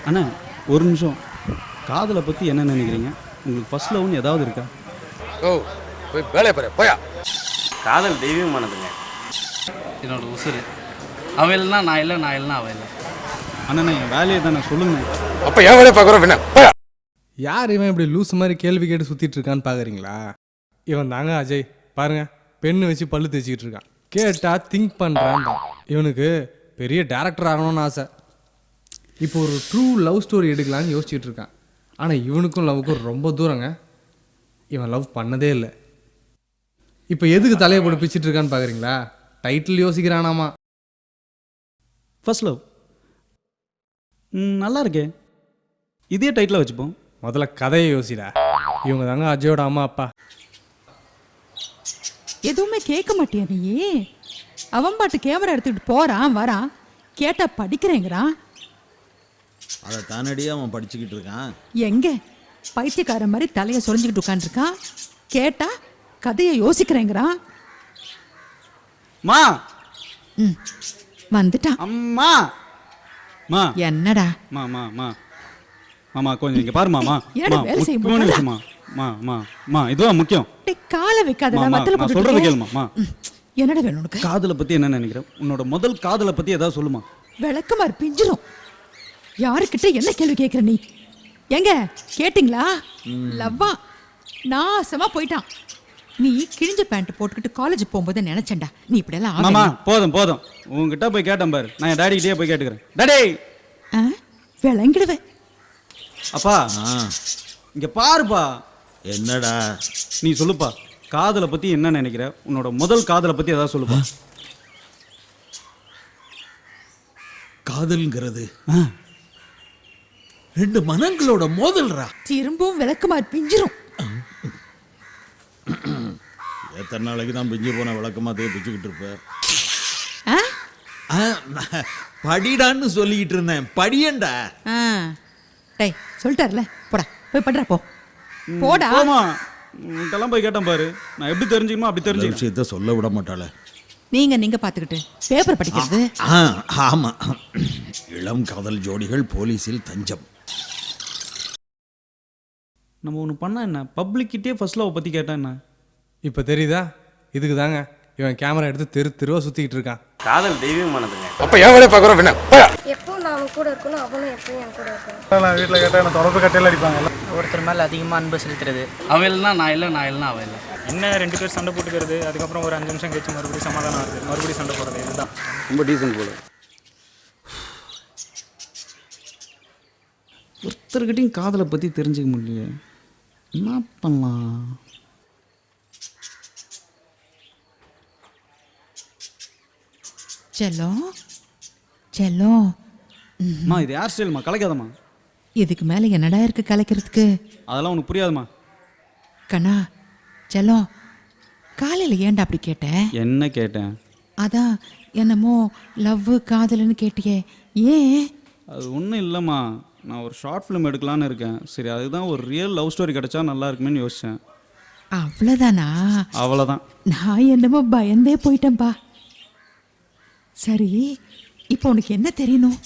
அண்ணா ஒரு நிமிஷம். காதலை பற்றி என்ன நினைக்கிறீங்க? உங்களுக்கு ஃபர்ஸ்ட் லவ்னு ஏதாவது இருக்கா? ஓ போய் வேலையை பாரு போயா. காதல் தெய்வீகமானதுங்க. என்னோட உசுறு. அவள் இல்லைனா நான் இல்லை, நான் இல்லைனா அவள் இல்லை. அண்ணா என் வேலையை தானே சொல்லுங்க. அப்போ என் வேலையை பார்க்குறோம் என்ன போயா. யார் இவன் இப்படி லூஸ் மாதிரி கேள்வி கேட்டு சுற்றிட்டு இருக்கான்னு பார்க்குறீங்களா? இவன் தாங்க அஜய். பாருங்க, பெண்ணு வச்சு பல்லு தேய்ச்சிக்கிட்டு இருக்கான். கேட்டால் திங்க் பண்ணுறான். இவனுக்கு பெரிய டேரக்டர் ஆகணும்னு ஆசை. இப்போ ஒரு ட்ரூ லவ் ஸ்டோரி எடுக்கலான்னு யோசிச்சுட்டு இருக்கான். ஆனால் இவனுக்கும் லவ்வுக்கும் ரொம்ப தூரங்க. இவன் லவ் பண்ணதே இல்லை. இப்போ எதுக்கு தலையை போட்டு பிச்சுட்டு இருக்கான்னு பார்க்குறீங்களா? டைட்டில் யோசிக்கிறானாமா. ஃபர்ஸ்ட் லவ் நல்லா இருக்கே, இதே டைட்டில் வச்சுப்போம். முதல்ல கதையை யோசிடா. இவங்க தாங்க அஜயோட அம்மா அப்பா. எதுவுமே கேட்க மாட்டியா நீ? அவன் பாட்டு கேமரா எடுத்துக்கிட்டு போறான் வரான், கேட்டா படிக்கிறேங்கிறான். அதை தானடியே அவன் படிச்சுக்கிட்டு இருக்கான். எங்க பைத்தியக்கார மாதிரி தலையை சொரிஞ்சுக்கிட்டு உட்காந்துருக்கான். கேட்டா கதையை யோசிக்கிறேங்கிறான். மா வந்துட்டான். அம்மா மா என்னடா மா மா மா மாமா கொஞ்சம் இங்கே பாரு மாமா. என்னடா வேலை செய்ய முடியல? மா மா மா மா இதுதான் முக்கியம். காலை வைக்காதடா, மத்தல நான் சொல்றது கேளுமா. மா என்னடா வேணும் உனக்கு? காதலை பற்றி என்ன நினைக்கிறேன்? உன்னோட முதல் காதலை பற்றி ஏதாவது சொல்லுமா. விளக்கமாறு பிஞ்சிரும். யாருக்கிட்ட என்ன கேள்வி கேட்குற நீ? எங்க கேட்டிங்களா? லவ்வா நாசமா போயிட்டான். நீ கிழிஞ்ச பேண்ட் போட்டுக்கிட்டு காலேஜ் போகும்போது நினைச்சேன்டா நீ இப்படி எல்லாம் மாமா போதும் போதும், உங்ககிட்ட போய் கேட்டேன் பாரு. நான் என் டாடிக்கிட்டே போய் கேட்டுக்கிறேன். டாடி விளங்கிடுவேன். அப்பா இங்க பாருப்பா. என்னடா நீ சொல்லுப்பா, காதலை பத்தி என்ன நினைக்கிற? உன்னோட முதல் காதலை பத்தி ஏதாவது சொல்லுப்பா. காதல்ங்கிறது ரெண்டு மனங்களோட மோதல்ரா. திரும்பவும் விளக்கமாறு பிஞ்சிரும். எத்தனை நாளைக்கு தான் பிஞ்சு போன விளக்கமாத்தையே பிச்சுக்கிட்டு இருப்ப? படிடான்னு சொல்லிக்கிட்டு இருந்தேன். படியண்டா. டேய் சொல்லிட்டார்ல, போடா போய் பண்றா. போடா. ஆமா உன்கிட்டலாம் போய் கேட்டேன் பாரு. நான் எப்படி தெரிஞ்சுக்கணுமோ அப்படி தெரிஞ்சுக்க. விஷயத்த சொல்ல விட மாட்டாளே. நீங்க பாத்துக்கிட்டு பேப்பர் படிக்கிறது. ஆமா, இளம் காதல் ஜோடிகள் போலீஸில் தஞ்சம். நம்ம ஒன்று பண்ணா என்ன? பப்ளிக்கிட்டே ஃபர்ஸ்ட் லவ் பற்றி கேட்டா என்ன? இப்போ தெரியுதா? இதுக்கு தாங்க இவன் கேமரா எடுத்து தெருவா சுற்றிக்கிட்டு இருக்கான். காதல் தெய்வீகமானதுங்க. அப்போ என் வேலையை பார்க்குறோம் என்ன போயா. எப்போ நான் அவன் கூட இருக்கணும், அவனும் எப்பவும் என் கூட இருக்கணும். வீட்டில் கேட்டால் என்ன தொடர்பு கட்டையில் அடிப்பாங்க. ஒருத்தர் மேலே அதிகமாக அன்பு செலுத்துறது. அவள் இல்லைனா நான் இல்லை, நான் இல்லைனா அவள் இல்லை. என்ன 2 பேர் சண்டை போட்டுக்கிறது, அதுக்கப்புறம் ஒரு 5 நிமிஷம் கழிச்சு மறுபடியும் சமாதானம் ஆகுது, மறுபடியும் சண்டை போடுறது. இதுதான் ரொம்ப டீசன்ட் போல. ஒருத்தர்கிட்டையும் காதலை பற்றி தெரிஞ்சுக்க முடியலையே, என்ன பண்ணலாம்? செல்லம் செல்லம், அம்மா இது ஹேர் ஸ்டைல்மா, கலைக்காதம்மா. இதுக்கு மேல என்னடா இருக்கு கலைக்கிறதுக்கு? அதெல்லாம் உனக்கு புரியாதுமா. கண்ணா செல்லம், காலையில ஏன்டா அப்படி கேட்ட? என்ன கேட்டேன்? அதான் என்னமோ லவ் காதல்னு கேட்டியே, ஏன்? அது ஒன்றும் இல்லைம்மா, நான் ஒரு ஷார்ட் ஃபிலிம் எடுக்கலான்னு இருக்கேன். சரி, அதுதான் ஒரு ரியல் லவ் ஸ்டோரி கிடைச்சா நல்லா இருக்குமேன்னு யோசித்தேன். அவ்வளோதானா? அவ்வளோதான். நான் என்னமோ பயந்தே போயிட்டேன்பா. சரி, இப்போ உனக்கு என்ன தெரியணும்?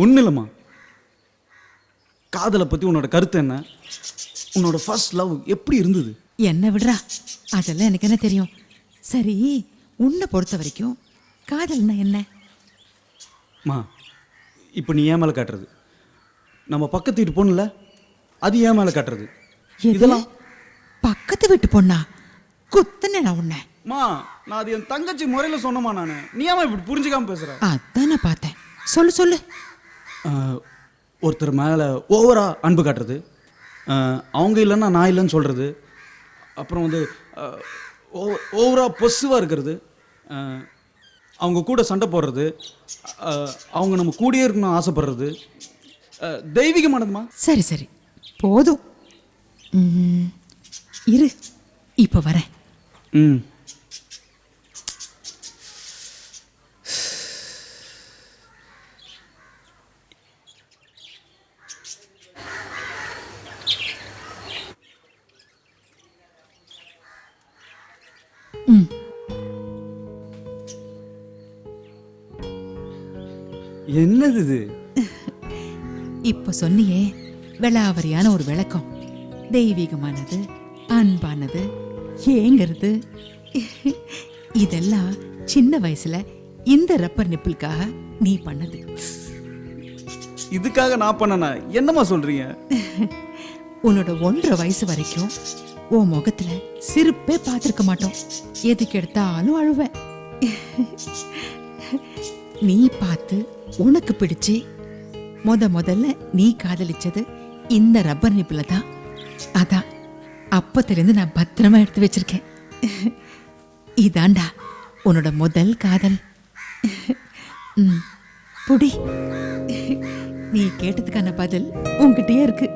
ஒன்றும் இல்லைம்மா, காதலை பற்றி உன்னோட கருத்து என்ன? உன்னோட ஃபர்ஸ்ட் லவ் எப்படி இருந்தது? என்ன விடுறா, அதெல்லாம் எனக்கு என்ன தெரியும். சரி, உன்னை பொறுத்த வரைக்கும் காதல்னா என்ன? மா இப்போ நீ ஏன் மேலே காட்டுறது, நம்ம பக்கத்து வீட்டு பொண்ணுல அது ஏன் மேலே காட்டுறது, இதெல்லாம் பக்கத்து வீட்டு பொண்ணா? குத்தனே நான் உன்னை. மா நான் அது என் தங்கச்சி முறையில் சொன்னமா. நான் நீ ஏமா இப்படி புரிஞ்சுக்காம பேசுற? அதான் நான் பார்த்தேன். சொல்லு சொல்லு. ஒருத்தர் மேலே ஓவரா அன்பு காட்டுறது, அவங்க இல்லைன்னா நான் இல்லைன்னு சொல்கிறது, அப்புறம் வந்து ஓவரா பொசிவாக இருக்கிறது, அவங்க கூட சண்டை போடுறது, அவங்க நம்ம கூடயே இருக்கணும்னு ஆசைப்படுறது, தெய்வீகமானதுமா. சரி சரி போதும், இரு இப்போ வரேன். ம் என்னது இது? இப்ப சொன்னியே விளாவரியான ஒரு விளக்கம். தெய்வீகமானது, அன்பானது, ஏங்கிறது, இதெல்லாம் சின்ன வயசுல இந்த ரப்பர் நிப்பிளுக்காக நீ பண்ணது. இதுக்காக நான் பண்ணனா? என்னம்மா சொல்றீங்க? உன்னோட 1.5 வயசு வரைக்கும் உன் முகத்துல சிரிப்பே பார்த்திருக்க மாட்டோம். எதுக்கு எடுத்தாலும் அழுவேன். நீ பார்த்து உனக்கு பிடிச்சு முதல்ல நீ காதலிச்சது இந்த ரப்பர் நிப்பில தான். அதான் அப்பத்திலிருந்து நான் பத்திரமா எடுத்து வச்சிருக்கேன். இதாண்டா உன்னோட முதல் காதல். புடி. நீ கேட்டதுக்கான பதில் உன்கிட்டயே இருக்கு.